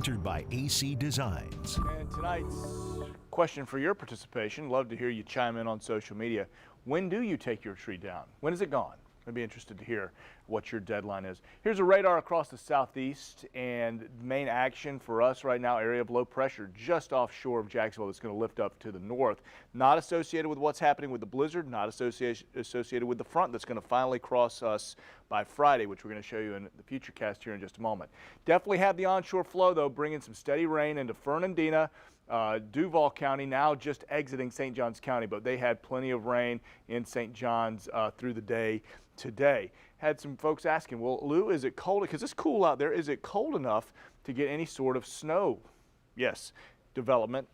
Sponsored by AC Designs. And tonight's question for your participation, love to hear you chime in on social media. When do you take your tree down? When is it gone? I'd be interested to hear what your deadline is. Here's a radar across the southeast, and main action for us right now, area of low pressure just offshore of Jacksonville that's going to lift up to the north. Not associated with what's happening with the blizzard, not associated with the front that's going to finally cross us by Friday, which we're going to show you in the Futurecast here in just a moment. Definitely have the onshore flow, though, bringing some steady rain into Fernandina, Duval County, now just exiting St. Johns County, but they had plenty of rain in St. Johns through the day today. Had some folks asking, well, Lou, is it cold? Because it's cool out there. Is it cold enough to get any sort of snow? Yes, development,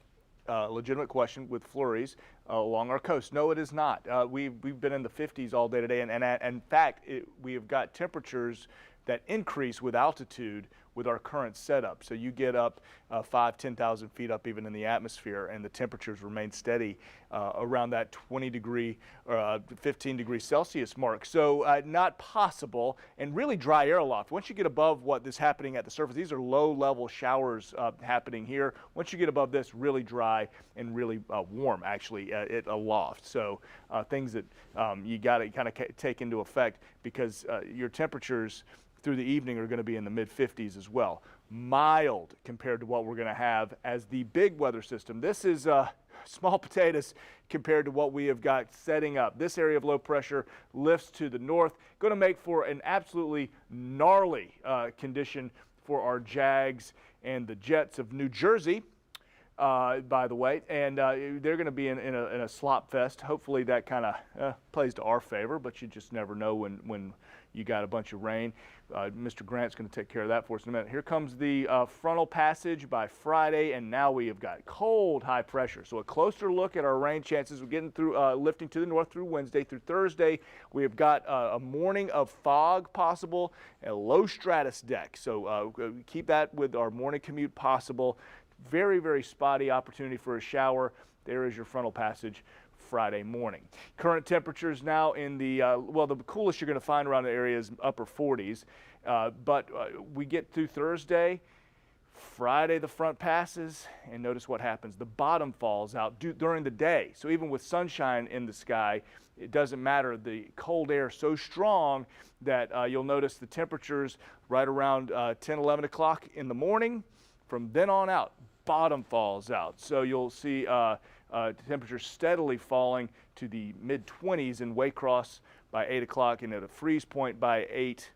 legitimate question with flurries along our coast. No, it is not. We've been in the 50s all day today, and in fact, we have got temperatures that increase with altitude with our current setup. So you get up 5,000–10,000 feet up even in the atmosphere, and the temperatures remain steady around that 20 degree or 15 degrees Celsius mark. So not possible, and really dry air aloft. Once you get above what is happening at the surface, these are low level showers happening here. Once you get above this, really dry and really warm actually aloft. So things that you got to kind of take into effect, because your temperatures through the evening are going to be in the mid-50s as well. Mild compared to what we're going to have as the big weather system. This is small potatoes compared to what we have got setting up. This area of low pressure lifts to the north, going to make for an absolutely gnarly condition for our Jags and the Jets of New Jersey. By the way, and they're going to be in a slop fest. Hopefully that kind of plays to our favor, but you just never know when you got a bunch of rain. Mr. Grant's going to take care of that for us in a minute. Here comes the frontal passage by Friday, and now we have got cold high pressure. So a closer look at our rain chances. We're getting through lifting to the north through Wednesday through Thursday. We have got a morning of fog possible, and a low stratus deck. So keep that with our morning commute possible. Very, very spotty opportunity for a shower. There is your frontal passage Friday morning. Current temperatures now in the, well, the coolest you're going to find around the area is upper 40s. But we get through Thursday, Friday the front passes, and notice what happens. The bottom falls out during the day. So even with sunshine in the sky, it doesn't matter. The cold air is so strong that you'll notice the temperatures right around 10, 11 o'clock in the morning. From then on out, bottom falls out. So you'll see temperatures steadily falling to the mid-20s in Waycross by 8 o'clock, and at a freeze point by 8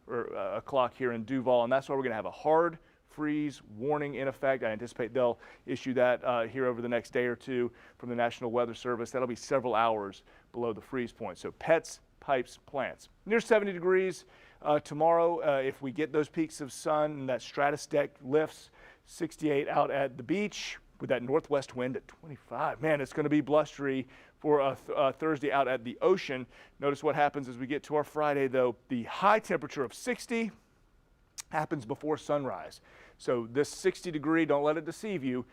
o'clock here in Duval. And that's why we're going to have a hard freeze warning in effect. I anticipate they'll issue that here over the next day or two from the National Weather Service. That'll be several hours below the freeze point. So pets, pipes, plants. Near 70 degrees tomorrow if we get those peaks of sun and that stratus deck lifts. 68 out at the beach with that northwest wind at 25. Man, it's going to be blustery for Thursday out at the ocean. Notice what happens as we get to our Friday, though. The high temperature of 60 happens before sunrise. So this 60 degree, don't let it deceive you,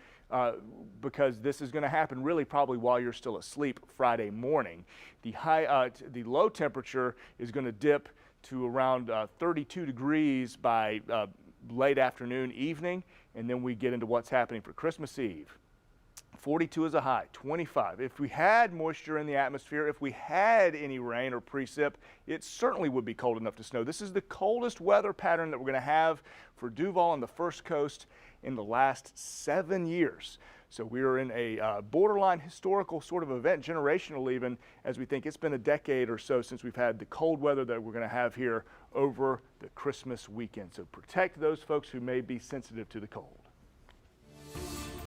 because this is going to happen really probably while you're still asleep Friday morning. The low temperature is going to dip to around 32 degrees by late afternoon, evening, and then we get into what's happening for Christmas Eve. 42 is a high, 25. If we had moisture in the atmosphere, if we had any rain or precip, it certainly would be cold enough to snow. This is the coldest weather pattern that we're going to have for Duval and the First Coast in the last 7 years. So we are in a borderline historical sort of event, generational even, as we think it's been a decade or so since we've had the cold weather that we're going to have here over the Christmas weekend. So protect those folks who may be sensitive to the cold.